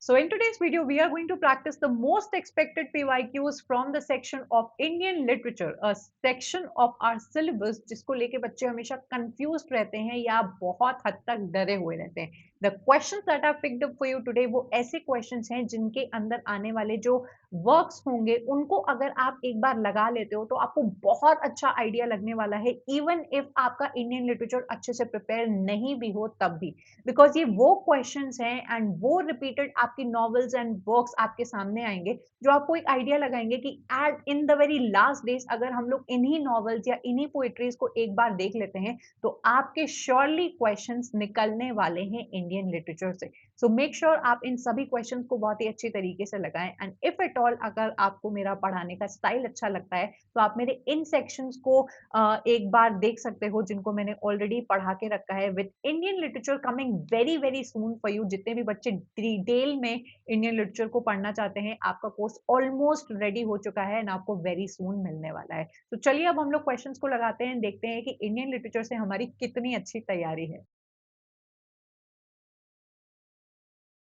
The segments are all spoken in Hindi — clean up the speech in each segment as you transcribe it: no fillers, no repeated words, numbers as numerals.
So in today's video, we are going to practice the most expected PYQs from the section of Indian literature, a section of our syllabus जिसको लेके बच्चे हमेशा confused रहते हैं या बहुत हद तक डरे हुए रहते हैं. The questions that I picked up for you today वो ऐसे questions हैं जिनके अंदर आने वाले जो वर्क्स होंगे उनको अगर आप एक बार लगा लेते हो तो आपको बहुत अच्छा आइडिया लगने वाला है इवन इफ आपका इंडियन लिटरेचर अच्छे से प्रिपेयर नहीं भी हो तब भी. बिकॉज ये वो क्वेश्चंस हैं एंड वो रिपीटेड आपकी नॉवेल्स एंड वर्क्स आपके सामने आएंगे जो आपको एक आइडिया लगाएंगे कि at in the very last days अगर हम लोग इन्हीं नॉवेल्स या इन्हीं पोएट्रीज को एक बार देख लेते हैं तो आपके श्योरली क्वेश्चंस निकलने वाले हैं इंडियन लिटरेचर से. सो मेक श्योर आप इन सभी क्वेश्चंस को बहुत ही अच्छी तरीके से लगाएं एंड इफ एट ऑल अगर आपको मेरा पढ़ाने का स्टाइल अच्छा लगता है तो आप मेरे इन सेक्शंस को एक बार देख सकते हो जिनको मैंने ऑलरेडी पढ़ा के रखा है with Indian literature coming very very soon for you. जितने भी बच्चे डिटेल में इंडियन लिटरेचर को पढ़ना चाहते हैं आपका कोर्स ऑलमोस्ट रेडी हो चुका है एंड आपको वेरी सून मिलने वाला है. तो चलिए अब हम लोग क्वेश्चंस को लगाते हैं, देखते हैं कि इंडियन लिटरेचर से हमारी कितनी अच्छी तैयारी है.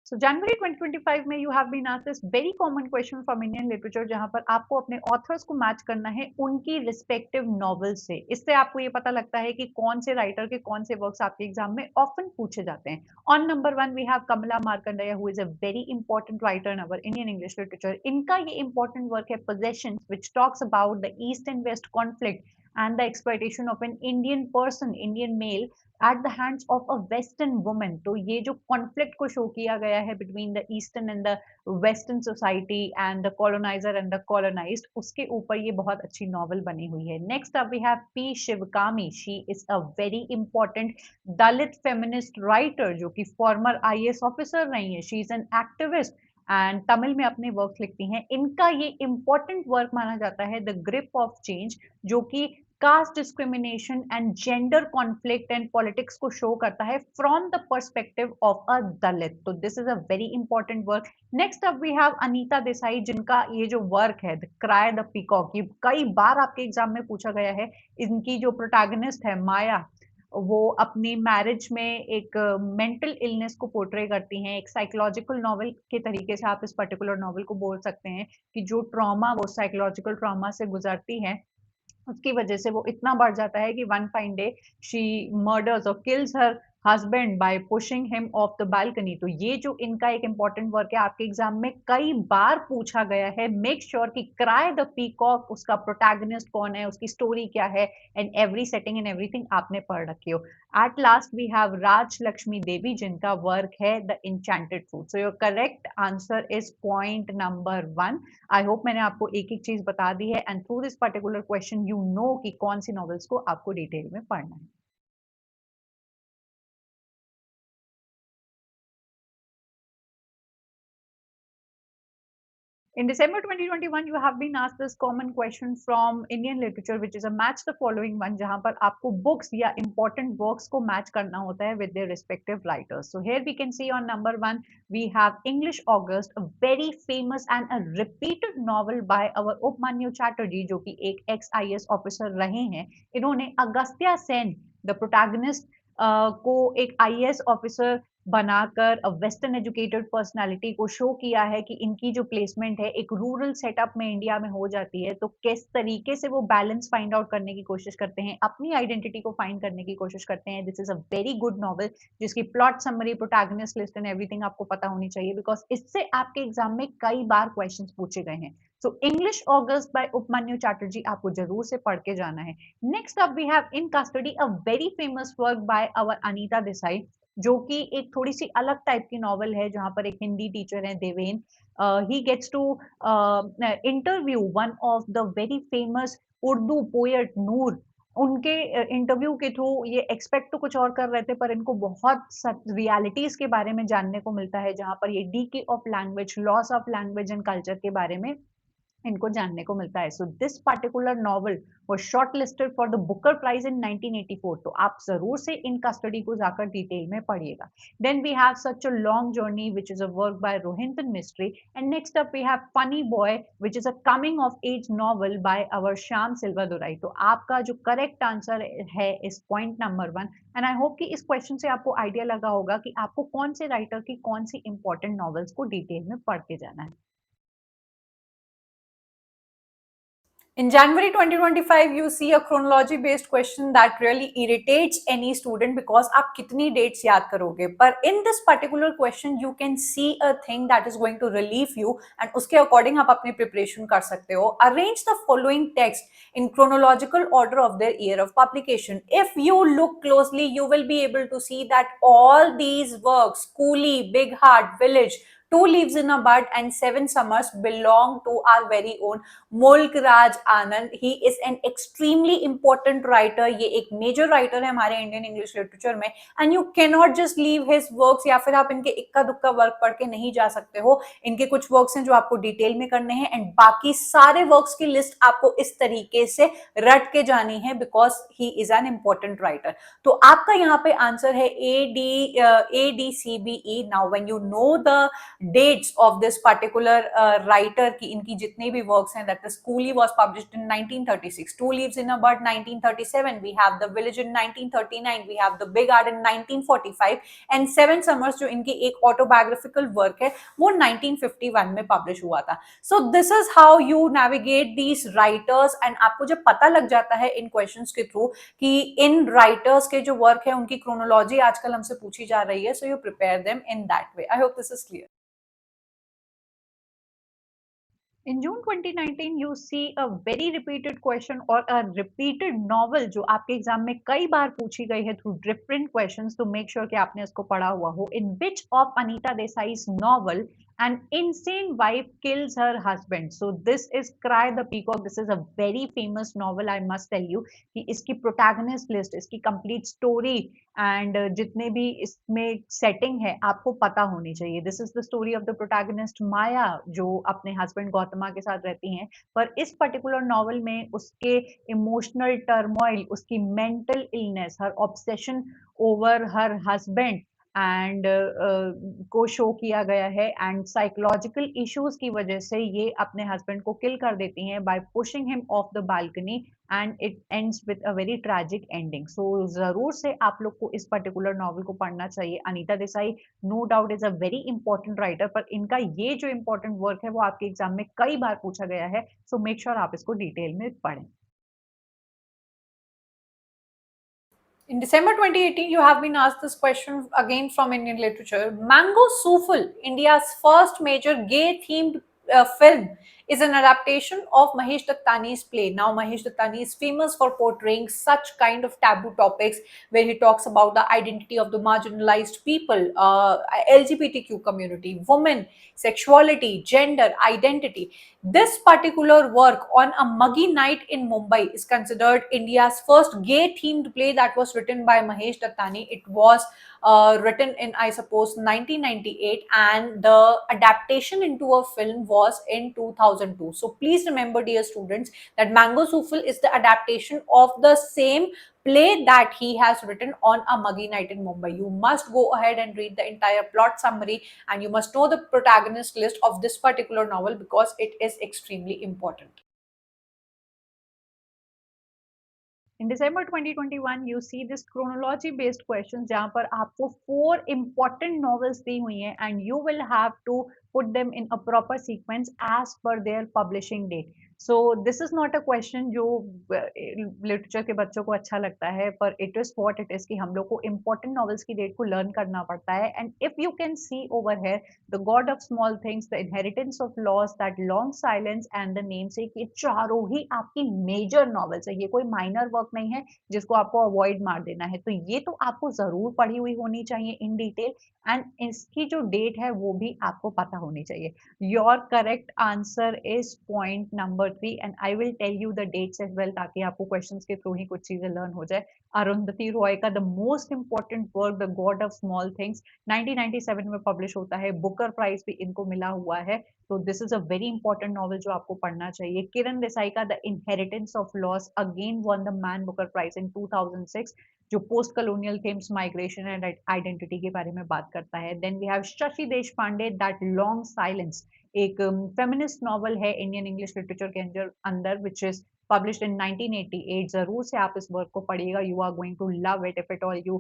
So January 2025 में you have been asked this very common question from Indian literature जहां पर आपको अपने authors को मैच करना है उनकी respective novels से. इससे आपको ये पता लगता है कि कौन से राइटर के कौन से वर्क्स आपके एग्जाम में ऑफन पूछे जाते हैं. On number 1 we have Kamala Markandeya who is a very important writer in our Indian English literature. इनका ये important work है Possessions which talks about the East and West conflict and the exploitation of an Indian person, Indian male at the hands of a western woman. तो ये जो कॉन्फ्लिक्ट को शो किया गया है between the eastern and the western society and the coloniser and the colonised, उसके ऊपर ये बहुत अच्छी नॉवल बनी हुई है. Next up we have P Sivakami. She is a very important Dalit feminist writer जो कि फॉर्मर आईएएस ऑफिसर रही है. She is an activist and Tamil में अपने वर्क लिखती हैं. इनका ये इंपॉर्टेंट वर्क माना जाता है द ग्रिप ऑफ चेंज जो कि caste discrimination and gender conflict and politics को शो करता है from the perspective of a Dalit. तो this is a very important work. Next up we have Anita Desai जिनका ये जो वर्क है द क्राई द पीकॉक, ये कई बार आपके एग्जाम में पूछा गया है. इनकी जो प्रोटैगनिस्ट है माया वो अपनी मैरिज में एक मेंटल इलनेस को पोर्ट्रे करती हैं. एक साइकोलॉजिकल नॉवल के तरीके से आप इस पर्टिकुलर नॉवल को बोल सकते हैं कि जो ट्रॉमा वो साइकोलॉजिकल ट्रॉमा से गुजरती है उसकी वजह से वो इतना बढ़ जाता है कि one fine day she murders और kills her husband by pushing him off the balcony. तो ये जो इनका एक इंपॉर्टेंट वर्क है आपके एग्जाम में कई बार पूछा गया है. मेक श्योर कि क्राई द पीकॉक उसका प्रोटैगनिस्ट कौन है, उसकी स्टोरी क्या है and every setting and everything आपने पढ़ रखी हो. एट लास्ट वी हैव राज लक्ष्मी देवी जिनका वर्क है the enchanted fruit. So your correct answer is point number 1. I hope मैंने आपको एक एक चीज बता दी है and through this particular question you know कि कौन सी नॉवेल्स को आपको डिटेल में पढ़ना है. In December 2021, you have been asked this common question from Indian literature, which is a match the following one, जहां पर आपको books या important works को match करना होता है with their respective writers. So here we can see on number 1, we have English August, a very famous and a repeated novel by our Upmanyu Chatterjee, जो कि एक ex-IAS officer रहे हैं. इन्होंने अगस्त्या सेन, the protagonist, को एक आईएएस ऑफिसर बनाकर वेस्टर्न एजुकेटेड पर्सनालिटी को शो किया है कि इनकी जो प्लेसमेंट है एक रूरल सेटअप में इंडिया में हो जाती है. तो किस तरीके से वो बैलेंस फाइंड आउट करने की कोशिश करते हैं, अपनी आइडेंटिटी को फाइंड करने की कोशिश करते हैं. This is a very good novel जिसकी plot summary, protagonist list and everything आपको पता होनी चाहिए बिकॉज इससे आपके एग्जाम में कई बार क्वेश्चंस पूछे गए हैं. So English August by Upamanyu Chatterjee आपको जरूर से पढ़ के जाना है. Next up we have in custody a very famous work by our Anita Desai जो कि एक थोड़ी सी अलग टाइप की नॉवल है जहां पर एक हिंदी टीचर है Deven. He gets to interview one of the very famous Urdu poet Noor. उनके इंटरव्यू के थ्रू ये एक्सपेक्ट तो कुछ और कर रहे थे पर इनको बहुत रियलिटीज के बारे में जानने को मिलता है जहां पर ये decay of language, loss of language and culture के बारे में इनको जानने को मिलता है। So this particular novel was shortlisted for the Booker prize in 1984। तो आप जरूर से इनका स्टडी को जाकर डिटेल में पढ़िएगा। Then we have such a long journey which is a work by Rohinton Mistry. And next up we have funny boy which is a coming of age novel by our Shyam Selvadurai. तो आपका जो करेक्ट आंसर है इस point number 1। And I hope कि इस क्वेश्चन से आपको आइडिया लगा होगा कि आपको कौन से राइटर की कौन सी इंपॉर्टेंट नॉवेल्स को डिटेल में पढ़ के जाना है। In January 2025, you see a chronology based question that really irritates any student because आप कितनी dates याद करोगे, पर in this particular question you can see a thing that is going to relieve you and उसके according आप अपनी preparation कर सकते हो. Arrange the following text in chronological order of their year of publication. If you look closely, you will be able to see that all these works, Coolie, Big Heart, Village, Two Leaves in a Bud and Seven Summers belong to our very own Mulk Raj Anand. He is an extremely important writer. ये एक मेजर राइटर है हमारे इंडियन इंग्लिश लिटरेचर में and you can not just leave his works या फिर आप इनके इक्का दुक्का वर्क पढ़ के नहीं जा सकते हो. इनके कुछ वर्क्स हैं जो आपको डिटेल में करने हैं एंड बाकी सारे वर्क्स की लिस्ट आपको इस तरीके से रट के जानी है because he is an important writer. तो आपका यहाँ पे आंसर है ADCBE. Now when you know the dates of this particular writer की इनकी जितने भी works हैं, that the Coolie was published in 1936, Two Leaves in a Bud 1937, we have The Village in 1939, we have The Big Art in 1945 and Seven Summers जो इनकी एक autobiographical work है वो 1951 में publish हुआ था. So this is how you navigate these writers and आपको जब पता लग जाता है इन questions के through कि इन writers के जो work है उनकी chronology आजकल हमसे पूछी जा रही है, so you prepare them in that way. I hope this is clear. In June 2019, you see a very repeated question or a repeated novel जो आपके एग्जाम में कई बार पूछी गई है through different questions. तो make sure कि आपने इसको पढ़ा हुआ हो. In which of Anita Desai's novel an insane wife kills her husband? So this is Cry the Peacock. This is a very famous novel. I must tell you कि इसकी protagonist list, इसकी complete story and जितने भी इसमें setting है आपको पता होनी चाहिए. This is the story of the protagonist Maya जो अपने husband गौतमा के साथ रहती हैं. पर इस particular novel में उसके emotional turmoil, उसकी mental illness, her obsession over her husband and को शो किया गया है एंड साइकोलॉजिकल इश्यूज की वजह से ये अपने हस्बैंड को किल कर देती हैं by pushing him off the balcony and it ends with a very tragic ending. So जरूर से आप लोग को इस पर्टिकुलर नॉवल को पढ़ना चाहिए. Anita Desai no doubt is a very important writer, पर इनका ये जो इंपॉर्टेंट वर्क है वो आपके एग्जाम में कई बार पूछा गया है. सो मेक श्योर आप इसको डिटेल में पढ़ें. In December 2018, you have been asked this question again from Indian literature. Mango Sooful, India's first major gay-themed film, is an adaptation of Mahesh Dattani's play. Now, Mahesh Dattani is famous for portraying such kind of taboo topics where he talks about the identity of the marginalized people, LGBTQ community, women, sexuality, gender, identity. This particular work on a muggy night in Mumbai is considered India's first gay-themed play that was written by Mahesh Dattani. It was written in, I suppose, 1998 and the adaptation into a film was in 2002. So please remember, dear students, that Mango Sooful is the adaptation of the same play that he has written on a muggy night in Mumbai. You must go ahead and read the entire plot summary and you must know the protagonist list of this particular novel because it is extremely important. In December 2021, you see this chronology based questions जहाँ पर आपको 4 important novels दी हुई हैं and you will have to put them in a proper sequence as per their publishing date. So this is not a question जो लिटरेचर के बच्चों को अच्छा लगता है, पर it is what it is कि हम लोग को important novels की डेट को लर्न करना पड़ता है. And if you can see over here, The God of Small Things, The Inheritance of Loss, That Long Silence and The Namesake, ये चारों ही आपकी मेजर नॉवेल्स है. ये कोई माइनर वर्क नहीं है जिसको आपको अवॉइड मार देना है. तो ये तो आपको जरूर पढ़ी हुई होनी चाहिए इन डिटेल एंड इसकी जो डेट है वो भी आपको पता होनी चाहिए. Your correct answer is point number number 3 and I will tell you the dates as well, ताकि आपको क्वेश्चंस के थ्रू ही कुछ चीजें लर्न हो जाए। अरुंधति रॉय का the most important work the god of small things 1997 में पब्लिश होता है। बुकर प्राइज भी इनको मिला हुआ है। तो this is a very important novel जो आपको पढ़ना चाहिए। किरण देसाई का the inheritance of loss again won the Man Booker prize in 2006, जो post colonial themes, migration and identity के बारे में बात करता है। देन वी हैव शशि देश पांडे दैट लॉन्ग साइलेंस, एक फेमिनिस्ट नॉवल है इंडियन इंग्लिश लिटरेचर के अंदर विच इज published in 1988। जरूर से आप इस वर्क को पढ़िएगा, you are going to love it if it all you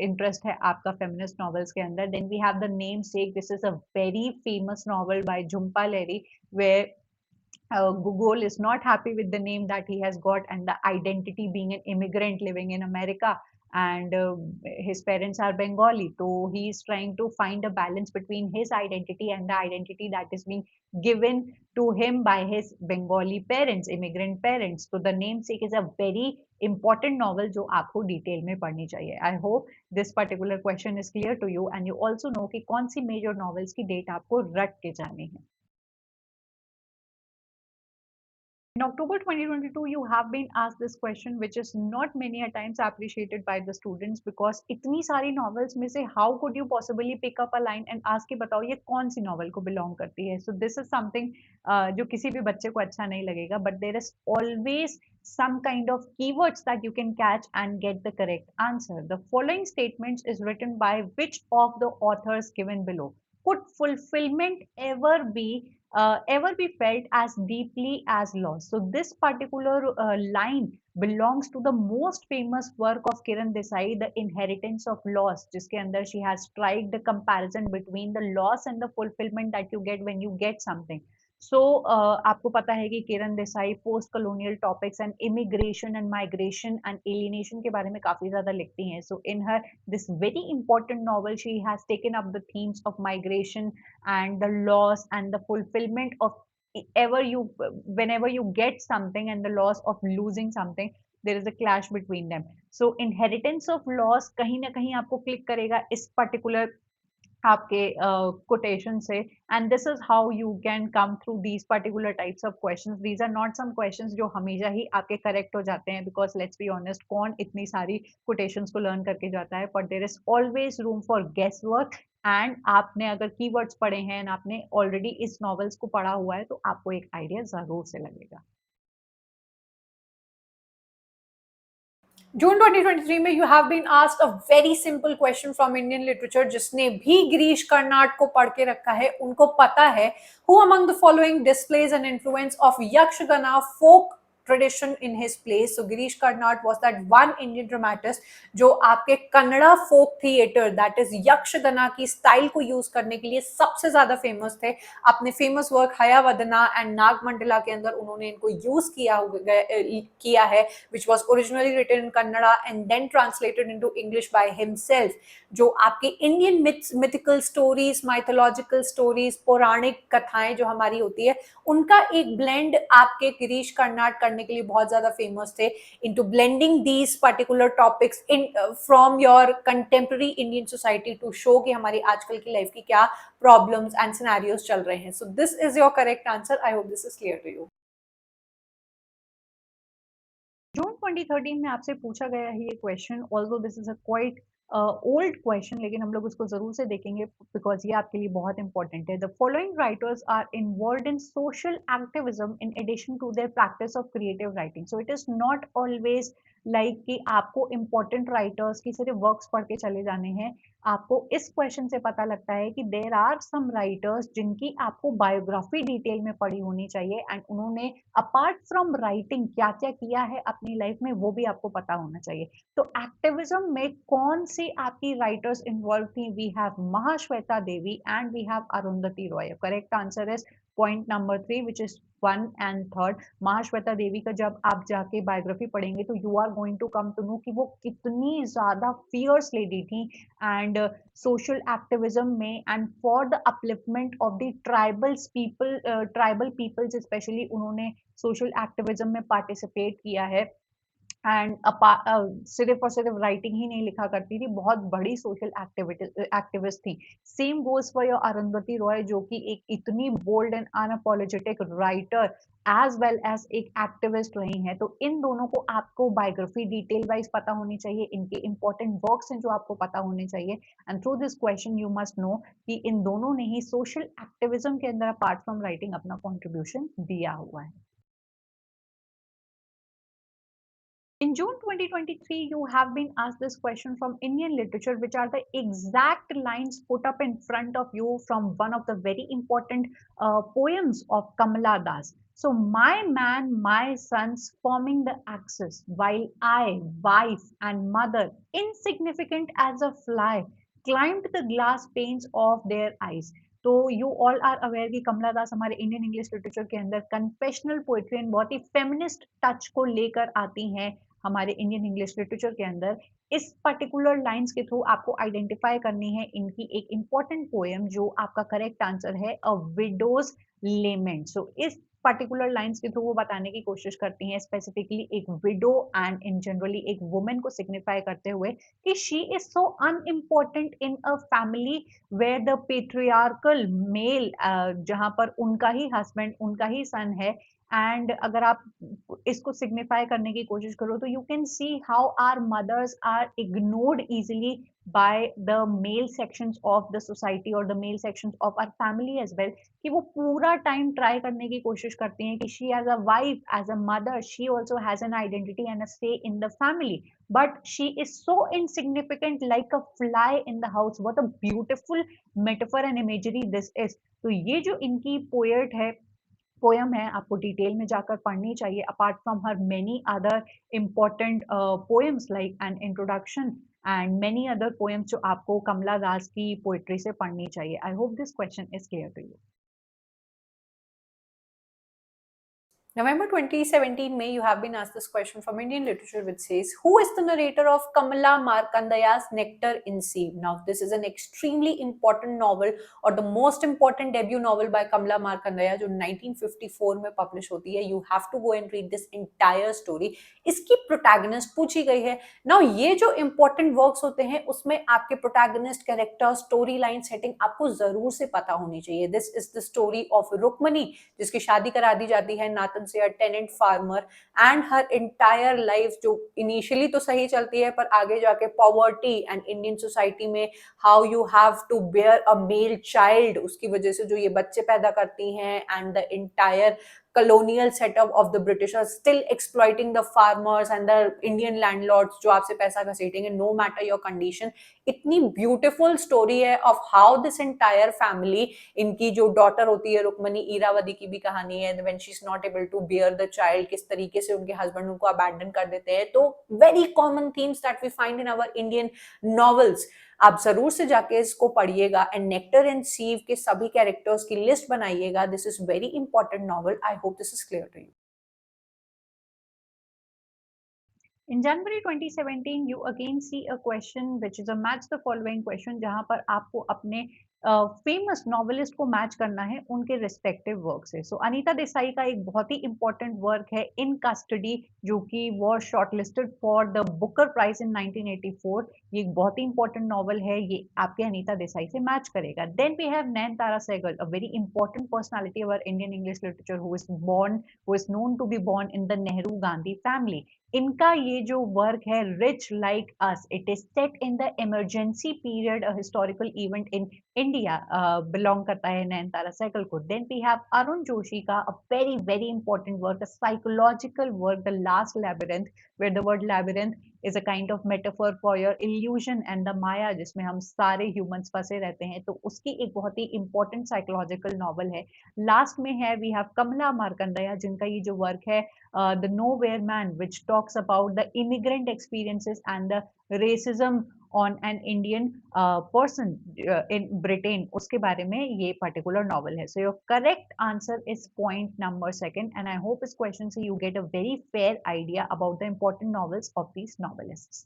interest है आपका फेमिनिस्ट नॉवेल्स के अंदर। Then we have the namesake, this is a very famous novel by Jhumpa Lahiri, where Gugol is not happy with the name that he has got and the identity being an immigrant living in America, and his parents are Bengali. So he is trying to find a balance between his identity and the identity that is being given to him by his Bengali parents, immigrant parents. So the namesake is a very important novel जो आपको डिटेल में पढ़नी चाहिए। I hope this particular question is clear to you and you also know कि कौन सी मेजर नॉवेल्स की डेट आपको रट के जानी है। In October 2022, you have been asked this question, which is not many a times appreciated by the students, because इतनी सारी novels में से how could you possibly pick up a line and ask कि बताओ ये कौन सी novel को belong करती है? So this is something जो किसी भी बच्चे को अच्छा नहीं लगेगा, but there is always some kind of keywords that you can catch and get the correct answer. The following statements is written by which of the authors given below? Could fulfillment ever be felt as deeply as loss? So this particular line belongs to the most famous work of Kiran Desai, The Inheritance of Loss, जिसके अंदर she has tried the comparison between the loss and the fulfillment that you get when you get something. So आपको पता है कि Kiran Desai post colonial topics and immigration and migration and alienation के बारे में काफी ज्यादा लिखती हैं। So in her this very important novel she has taken up the themes of migration and the loss and the fulfillment of ever you whenever you get something and the loss of losing something, there is a clash between them. So inheritance of loss कहीं ना कहीं आपको क्लिक करेगा इस particular आपके quotation से, and this is how you can come through these particular types of questions. These are not some questions जो हमेशा ही आपके correct हो जाते हैं, because let's be honest, कौन इतनी सारी quotations को learn करके जाता है, but there is always room for guesswork। And आपने अगर कीवर्ड्स पढ़े हैं and आपने ऑलरेडी इस नॉवेल्स को पढ़ा हुआ है तो आपको एक आइडिया जरूर से लगेगा। जून 2023 में you have been asked a very simple question from Indian literature. जिसने भी गिरीश कर्नाड को पढ़ के रखा है उनको पता है who among the following displays an influence of Yakshagana folk tradition in his place. So Girish Karnad was that one Indian dramatist जो आपके Kannada folk theater that is यक्षगना की स्टाइल को यूज करने के लिए सबसे ज्यादा फेमस थे। अपने फेमस वर्क हयावदना एंड नागमंडला के अंदर उन्होंने इनको यूज किया है, which was originally written in Kannada and then translated into English by himself। जो आपके Indian mythical stories, mythological stories, पौराणिक कथाएं जो हमारी होती है, उनका एक ब्लेंड आपके गिरीश कर्नाड करने के लिए बहुत ज्यादा फेमस थे, into blending these particular topics in from your contemporary Indian society to show कि हमारी आजकल की लाइफ की क्या प्रॉब्लम्स एंड सिनेरियोस चल रहे हैं। So this is your correct answer. I hope this is clear to you. June 2013 में आपसे पूछा गया है ये क्वेश्चन, although this is a quite old question, लेकिन हम लोग उसको जरूर से देखेंगे बिकॉज ये आपके लिए बहुत इंपॉर्टेंट है। The following writers are involved in social activism in addition to their practice of creative writing. So it is not always like कि आपको इंपॉर्टेंट राइटर्स की सिर्फ वर्क्स पढ़ के चले जाने हैं। आपको इस क्वेश्चन से पता लगता है कि देर आर सम राइटर्स जिनकी आपको बायोग्राफी डिटेल में पढ़ी होनी चाहिए, एंड उन्होंने अपार्ट फ्रॉम राइटिंग क्या क्या किया है अपनी लाइफ में वो भी आपको पता होना चाहिए। तो एक्टिविज्म में कौन सी आपकी राइटर्स इन्वॉल्व थी? We have Mahasweta Devi and we have Arundhati Roy. Correct answer is point number 3 which is 1 and 3। Mahasweta Devi का जब आप जाके बायोग्राफी पढ़ेंगे तो you are going to come to know कि वो कितनी ज्यादा फियर्स लेडी थी एंड सोशल एक्टिविज्म में and for the upliftment of the tribal peoples specially उन्होंने सोशल एक्टिविज्म में पार्टिसिपेट किया है। एंड सिर्फ और सिर्फ राइटिंग ही नहीं लिखा करती थी, बहुत बड़ी सोशल एक्टिविस्ट थी। Same goes for your Arundhati Roy, जो कि एक इतनी bold and unapologetic writer as well as एक एक्टिविस्ट रही हैं। तो इन दोनों को आपको बायोग्राफी डिटेल वाइज पता होनी चाहिए, इनके इंपॉर्टेंट वर्क्स हैं जो आपको पता होने चाहिए। And through this question you must know कि इन दोनों ने ही सोशल एक्टिविज्म के अंदर अपार्ट फ्रॉम राइटिंग अपना कॉन्ट्रीब्यूशन दिया हुआ है। In June 2023, you have been asked this question from Indian literature, which are the exact lines put up in front of you from one of the very important poems of Kamala Das. So, my man, my sons forming the axis, while I, wife and mother, insignificant as a fly, climbed the glass panes of their eyes. तो यू ऑल आर अवेयर कि कमला दास हमारे इंडियन इंग्लिश लिटरेचर के अंदर कन्फेशनल पोएट्री एंड बहुत ही फेमिनिस्ट टच को लेकर आती हैं हमारे इंडियन इंग्लिश लिटरेचर के अंदर। इस पर्टिकुलर लाइंस के थ्रू आपको आइडेंटिफाई करनी है इनकी एक इंपॉर्टेंट पोएम, जो आपका करेक्ट आंसर है अ विडोज लेमेंट। सो इस पर्टिकुलर लाइंस के थ्रू वो बताने की कोशिश करती हैं स्पेसिफिकली एक विडो एंड इन जनरली एक वुमेन को सिग्निफाई करते हुए कि she is so unimportant in a family where the patriarchal male, जहां पर उनका ही हस्बैंड उनका ही सन है। एंड अगर आप इसको सिग्निफाई करने की कोशिश करो तो you can see how are mothers are ignored easily by the male sections of the society और the male sections of our family as well, कि वो पूरा टाइम ट्राई करने की कोशिश करती हैं कि she as a wife as a mother she also has an identity and a say in the family, but she is so insignificant like a fly in the house. What a beautiful metaphor and imagery this is. तो ये जो इनकी पोएट है पोयम है, आपको डिटेल में जाकर पढ़नी चाहिए apart from her many other important poems like an introduction and many other poems जो आपको कमला दास की पोएट्री से पढ़नी चाहिए। I hope this question is clear to you. November 2017 May, you have been asked this question from Indian literature, which says, who is the narrator of Kamala Markandaya's Nectar in Sea? Now, this is an extremely important novel or the most important debut novel by Kamala Markandaya, जो 1954 में publish होती है। You have to go and read this entire story. इसकी protagonist पूछी गई है। Now, ये जो important works होते हैं, उसमें आपके protagonist, character, storyline, setting आपको जरूर से पता होनी चाहिए। This is the story of Rukmini, जिसकी शादी करा दी जाती है नातन से, a tenant farmer, and her entire life जो इनिशियली तो सही चलती है पर आगे जाके पॉवर्टी एंड इंडियन सोसाइटी में how you have to bear a male child, उसकी वजह से जो ये बच्चे पैदा करती हैं, and the entire colonial setup of the Britishers still exploiting the farmers and the Indian landlords जो आपसे पैसा घसीटेंगे no matter your condition। इतनी beautiful story है of how this entire family, इनकी जो daughter होती है रुक्मणी, ईरावदी की भी कहानी है when she's not able to bear the child, किस तरीके से उनके husband उनको abandon कर देते हैं। तो very common themes that we find in our Indian novels। आप जरूर से जाके इसको पढ़िएगा एंड नेक्टर एंड सीव के सभी कैरेक्टर्स की लिस्ट बनाइएगा। This is very important novel. I hope this is clear to you. In January 2017, you again see a question which is a match the following question, जहां पर आपको अपने फेमस नॉवेलिस्ट को मैच करना है उनके रिस्पेक्टिव वर्क से। सो अनीता देसाई का एक बहुत ही इंपॉर्टेंट वर्क है इन कस्टडी, जो कि was shortlisted for the Booker prize in 1984। ये एक बहुत ही इंपॉर्टेंट नॉवल है, ये आपके अनीता देसाई से मैच करेगा। Then we have Nayantara Sahgal, a very important personality of Indian English literature, who is known to be born in the Nehru Gandhi family. इनका ये जो वर्क है rich like us, it is set in the emergency period, a historical event in India, belong करता है नयनतारा सहगल को। Then we have Arun Joshi का a very very important work, a psychological work, the last labyrinth, where the word labyrinth is a kind of metaphor for your illusion and the maya, जिसमें हम सारे humans फंसे रहते हैं। तो उसकी एक बहुत ही important psychological novel है। लास्ट में है वी हैव कमला मार्कंडेय, जिनका ये जो वर्क है the nowhere man, which talks about the immigrant experiences and the racism on an Indian person in Britain, उसके बारे में ये particular novel है। So your correct answer is point number 2, and I hope this question so you get a very fair idea about the important novels of these novelists.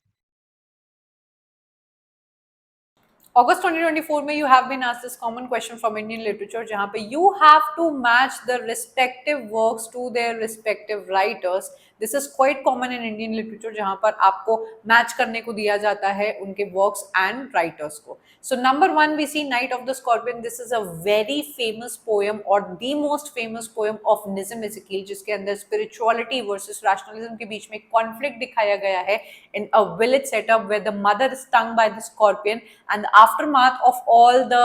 August 2024 में you have been asked this common question from Indian literature, जहाँ पे you have to match the respective works to their respective writers this is quite common in Indian literature, जहां पर आपको मैच करने को दिया जाता है उनके वर्क्स एंड राइटर्स को. So number 1 we see Night of the Scorpion. This is a very famous poem or the most famous poem of Nizam Ezekiel, जिसके अंदर spirituality versus rationalism के बीच में conflict दिखाया गया है in a village setup where the mother is stung by the scorpion, and the aftermath of all the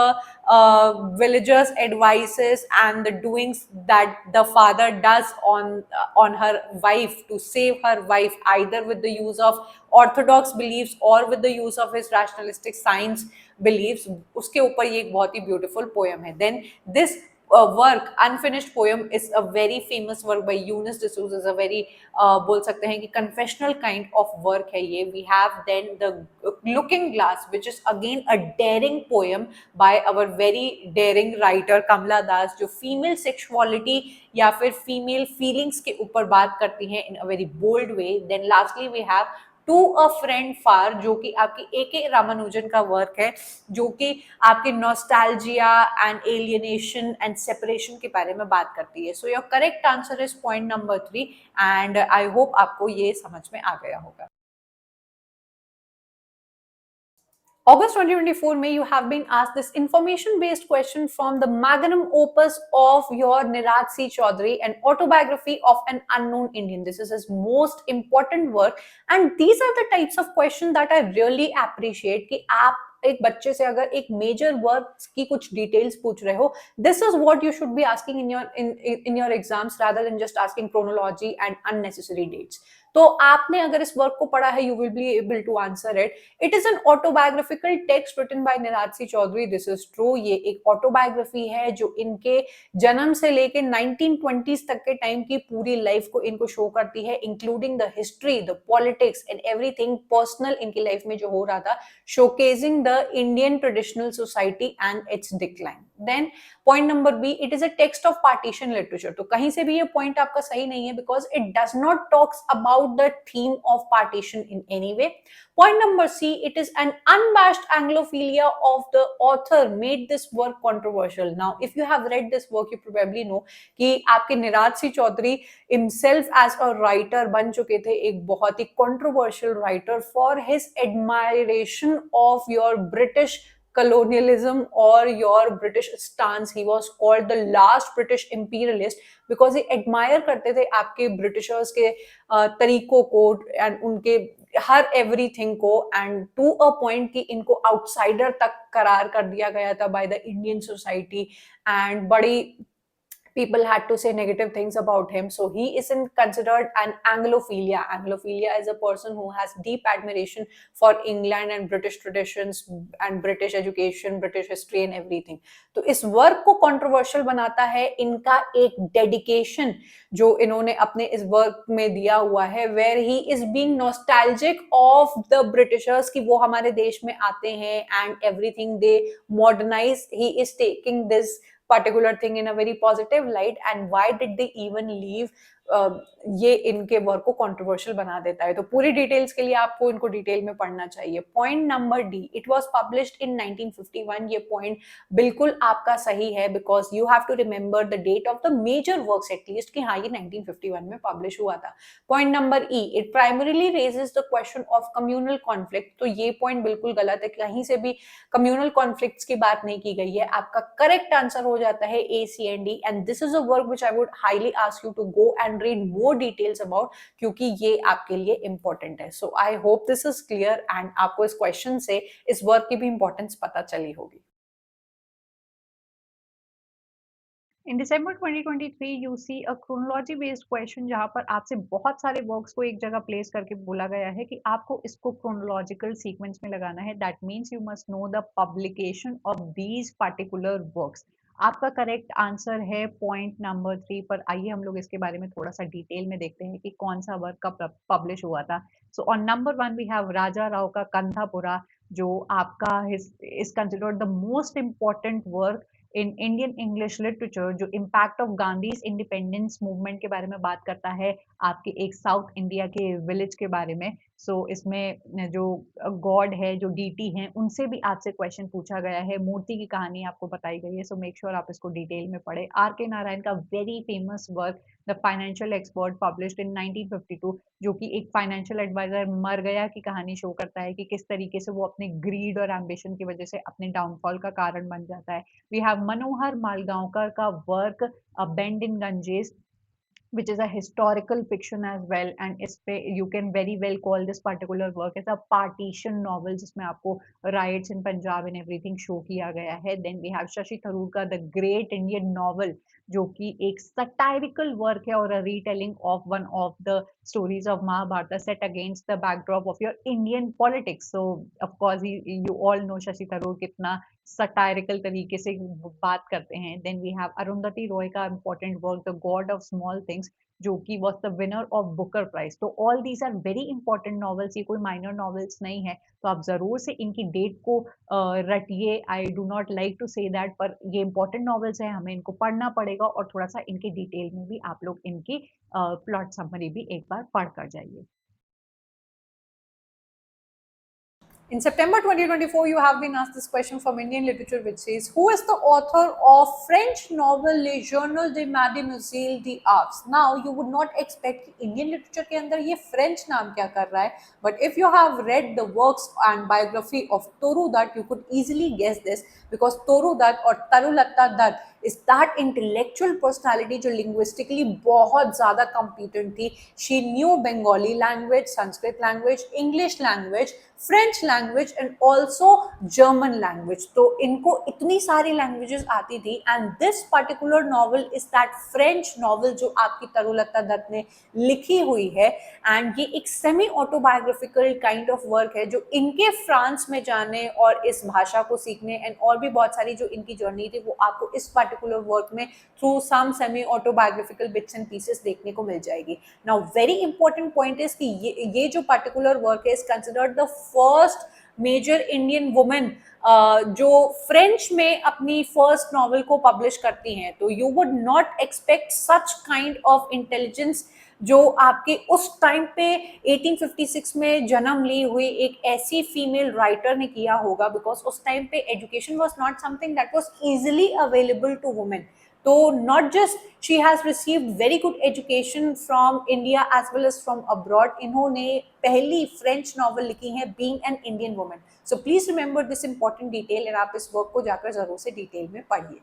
villagers' advices and the doings that the father does on her wife to save her wife, either with the use of orthodox beliefs or with the use of his rationalistic science beliefs, उसके ऊपर ये एक बहुत ही ब्यूटीफुल पोएम है. Then this work unfinished poem is a very famous work by Eunice de Souza, is a very बोल सकते हैं कि कन्फेशनल काइंड ऑफ वर्क है ये. We have then the looking glass which is again a daring poem by our very daring writer Kamala Das, जो फीमेल सेक्सुअलिटी या फिर फीमेल फीलिंग्स के ऊपर बात करती हैं in a very bold way. Then lastly we have to a friend far, जो कि आपकी ए रामानुजन का वर्क है, जो कि आपके nostalgia and alienation and separation के बारे में बात करती है. So your correct answer is point number 3 and I hope आपको ये समझ में आ गया होगा. August 2024 May you have been asked this information based question from the magnum opus of your Niraj C. Chaudhary, an autobiography of an unknown Indian. This is his most important work and these are the types of questions that I really appreciate कि आप एक बच्चे से अगर एक मेजर वर्क की कुछ डिटेल्स पूछ रहे हो, this is what you should be asking in your exams rather than just asking chronology and unnecessary dates. तो आपने अगर इस वर्क को पढ़ा है, you will be able to answer it. It is an autobiographical text written by Nirad C Chaudhuri. This is true. ये एक ऑटोबायोग्राफी है जो इनके जन्म से लेके 1920s तक के टाइम की पूरी लाइफ को इनको शो करती है, including the history, the politics and everything personal इनकी लाइफ में जो हो रहा था, showcasing the Indian traditional society and its decline. Then point number B, it is a text of partition literature. तो कहीं से भी ये पॉइंट आपका सही नहीं है because it does not talks about the theme of partition in any way. Point number C, it is an unabashed Anglophilia of the author made this work controversial. Now, if you have read this work, you probably know कि आपके eras C Chaudhary himself as a writer बन चुके थे एक बहुत ही controversial writer for his admiration of your British colonialism or your British stance. He was called the last British imperialist because he admire करते थे आपके Britishers के तरीकों को and उनके हर एवरीथिंग को, एंड टू अ पॉइंट कि इनको आउटसाइडर तक करार कर दिया गया था by the Indian society and बड़ी people had to say negative things about him. So he isn't considered an Anglophilia. Anglophilia is a person who has deep admiration for England and British traditions and British education, British history and everything. तो इस वर्क को कंट्रोवर्शियल बनाता है इनका एक डेडिकेशन जो इन्होंने अपने इस वर्क में दिया हुआ है, where he is being nostalgic of the Britishers कि वो हमारे देश में आते हैं and everything they modernise. He is taking this particular thing in a very positive light and why did they even leave. ये इनके वर्क को कंट्रोवर्शियल बना देता है. तो पूरी डिटेल्स के लिए आपको इनको डिटेल में पढ़ना चाहिए. Point number D, it was published in 1951. ये पॉइंट बिल्कुल आपका सही है because you have to remember the date of the major works at least कि हाँ ये 1951 में पब्लिश हुआ था. Point number E, it primarily raises the question of communal conflict. तो ये पॉइंट बिल्कुल गलत है, कहीं से भी कम्युनल कॉन्फ्लिक्ट्स की बात नहीं की गई है. आपका करेक्ट आंसर हो जाता है A, C and D and this is a work which I would highly ask you to go and read more details about क्योंकि ये आपके लिए important है. So I hope this is clear and आपको इस question से इस वर्क की भी importance पता चली होगी. In December 2023, you see a chronology based question जहाँ पर आपसे बहुत सारे वर्क्स को एक जगह प्लेस करके बोला गया है कि आपको इसको क्रोनोलॉजिकल सीक्वेंस में लगाना है. That means you must know the publication of these particular works. आपका करेक्ट आंसर है पॉइंट नंबर 3 पर. आइए हम लोग इसके बारे में थोड़ा सा डिटेल में देखते हैं कि कौन सा वर्क कब पब्लिश हुआ था. So on number 1 we have Raja Rao का कंधापुरा, जो आपका is considered the most important work in Indian English literature, जो impact of Gandhi's independence movement के बारे में बात करता है आपके एक साउथ इंडिया के विलेज के बारे में. सो इसमें जो गॉड है, जो डीटी हैं, उनसे भी आपसे क्वेश्चन पूछा गया है। मूर्ति की कहानी आपको बताई गई है, सो मेक श्योर आप इसको डिटेल में पढ़ें। आर के नारायण का very famous work the financial expert published in 1952, जो कि एक फाइनेंशियल एडवाइजर मर गया की कहानी शो करता है कि किस तरीके से वो अपने ग्रीड और एम्बिशन की वजह से अपने डाउनफॉल का कारण बन जाता है। वी हैव मनोहर मालगांवकर का work bend in Ganges, which is a historical fiction as well, and इस पे you can very well call this particular work as a partition novel, जिसमें आपको riots in Punjab and everything show किया गया है। Then we have Shashi Tharoor का The Great Indian Novel, जो कि एक satirical work है और a retelling of one of the stories of Mahabharata set against the backdrop of your Indian politics. So of course you all know Shashi Tharoor कितना सटायरिकल तरीके से बात करते हैं। Then we have Arundhati Roy का important work the god of small things, जो कि was the winner of Booker prize. तो all these are very important novels, ये कोई माइनर नॉवेल्स नहीं है। तो आप जरूर से इनकी डेट को रटिए। I do not like to say that, पर ये इंपॉर्टेंट नॉवेल्स है, हमें इनको पढ़ना पड़ेगा और थोड़ा सा इनकी डिटेल में भी आप लोग इनकी प्लॉट समरी भी एक बार पढ़ कर जाइए। In September 2024, you have been asked this question from Indian literature, which says, who is the author of French novel Les Journaux de Mademoiselle d'Arcs? Now, you would not expect Indian literature के अंदर ये French नाम क्या कर रहा है, but if you have read the works and biography of Toru Dutt, you could easily guess this, because Toru Dutt और Tarulata Dutt is that intellectual personality जो linguistically बहुत ज़्यादा competent थी. She knew Bengali language, Sanskrit language, English language, French language and also German language. तो इनको इतनी सारी लैंग्वेजेस आती थी, and this particular novel is that French novel जो आपकी तरुलता दत्त ने लिखी हुई है। एंड ये एक semi autobiographical kind of work है जो इनके फ्रांस में जाने और इस भाषा को सीखने एंड और भी बहुत सारी जो इनकी जर्नी थी वो आपको इस पर्टिकुलर वर्क में through some semi autobiographical bits and pieces देखने को मिल जाएगी। Now very important point is कि ये जो पर्टिकुलर वर्क है is considered the first major Indian women जो फ्रेंच में अपनी फर्स्ट नॉवल को पब्लिश करती हैं। तो you would not expect such kind of intelligence जो आपके उस टाइम पे 1856 में जन्म ली हुई एक ऐसी फीमेल राइटर ने किया होगा, बिकॉज उस टाइम पे education was not something that was easily available to women. तो not just she has received very good education from India as well as from abroad, इन्होंने पहली फ्रेंच नॉवल लिखी है being an Indian woman. So please remember this important detail and आप इस वर्क को जाकर जरूर से डिटेल में पढ़िए।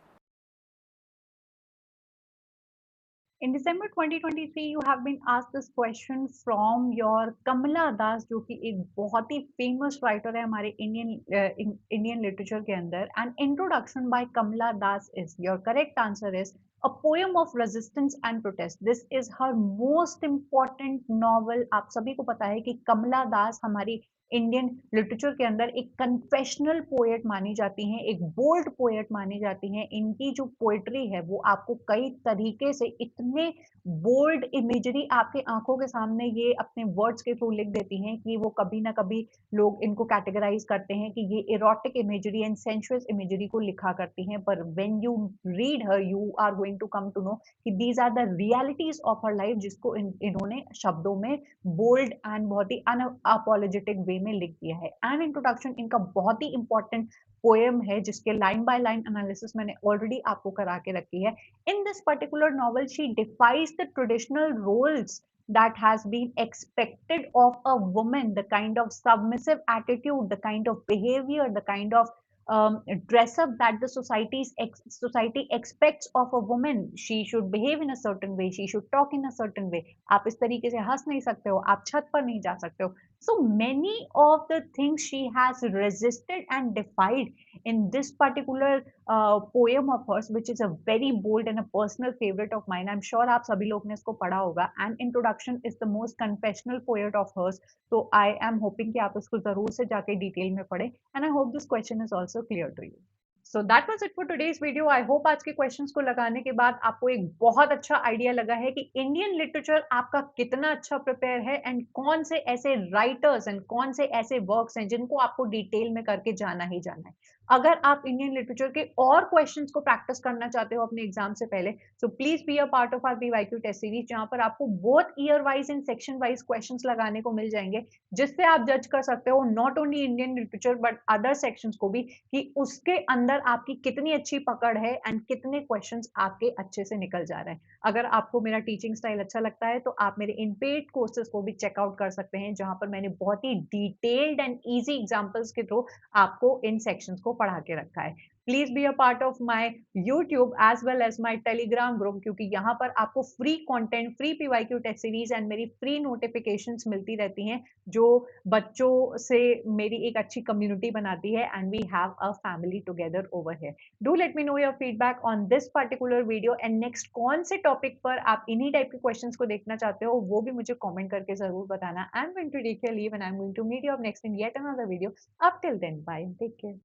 In December 2023, you have been asked this question from your Kamala Das, जो कि एक बहुत ही famous writer है हमारे Indian literature के अंदर। An introduction by Kamala Das is your correct answer is a poem of resistance and protest. This is her most important novel. आप सभी को पता है कि कमला दास हमारी इंडियन लिटरेचर के अंदर एक कन्फेशनल पोएट मानी जाती हैं, एक बोल्ड पोएट मानी जाती हैं। इनकी जो पोएट्री है वो आपको कई तरीके से इतने बोल्ड इमेजरी आपके आंखों के सामने ये अपने वर्ड्स के थ्रू लिख देती हैं कि वो कभी ना कभी लोग इनको कैटेगराइज करते हैं कि ये erotic imagery and sensuous imagery को लिखा करती हैं। पर when you read her you are going to come to know कि these are the realities of her life, जिसको इन्होंने शब्दों में बोल्ड एंड बहुत ही अनअपोलोजेटिक वे में लिख दिया है। एंड इंट्रोडक्शन इनका बहुत ही इंपॉर्टेंट पोएम है जिसके लाइन बाय लाइन एनालिसिस मैंने ऑलरेडी आपको करा के रखी है। In this particular novel she defies the traditional roles that has been expected of a woman, the kind of submissive attitude, the kind of behavior, the kind of dress up that the society expects of a woman. She should behave in a certain way, she should talk in a certain way. आप इस तरीके से हंस नहीं सकते हो, आप छत पर नहीं जा सकते हो। So many of the things she has resisted and defied in this particular poem of hers, which is a very bold and a personal favorite of mine. I'm sure आप सभी लोग ने इसको पढ़ा होगा। And introduction is the most confessional poet of hers. So I am hoping कि आप इसको जरूर से जाके डिटेल में पढ़ें। And I hope this question is also clear to you. So that was it for today's video. I hope आज के क्वेश्चंस को लगाने के बाद आपको एक बहुत अच्छा आइडिया लगा है कि इंडियन लिटरेचर आपका कितना अच्छा प्रिपेयर है एंड कौन से ऐसे राइटर्स एंड कौन से ऐसे वर्क्स हैं जिनको आपको डिटेल में करके जाना ही जाना है। अगर आप इंडियन लिटरेचर के और क्वेश्चंस को प्रैक्टिस करना चाहते हो अपने एग्जाम से पहले, so please be a part of our PYQ test series, जहां पर आपको both year wise and section wise questions लगाने को मिल जाएंगे, जिससे आप जज कर सकते हो not only Indian literature but other sections को भी, कि उसके अंदर आपकी कितनी अच्छी पकड़ है एंड कितने क्वेश्चंस आपके अच्छे से निकल जा रहे हैं। अगर आपको मेरा टीचिंग स्टाइल अच्छा लगता है तो आप मेरे इन पेड कोर्सेज को भी चेकआउट कर सकते हैं, जहां पर मैंने बहुत ही डिटेल्ड एंड इजी एग्जांपल्स के थ्रू आपको इन सेक्शंस को पढ़ा के रखा है। Please be a part of my YouTube as well as my Telegram group, क्योंकि यहाँ पर आपको free content, free PYQ test series and मेरी फ्री नोटिफिकेशंस मिलती रहती हैं, जो बच्चों से मेरी एक अच्छी कम्युनिटी बनाती है, and we have a family together over here. Do let me know your feedback on this particular video, and next कौन से टॉपिक पर आप इन्हीं टाइप के क्वेश्चंस को देखना चाहते हो, वो भी मुझे कमेंट करके जरूर बताना। I am going to take your leave and I am going to meet you up next in yet another video. Up till then, bye and take care.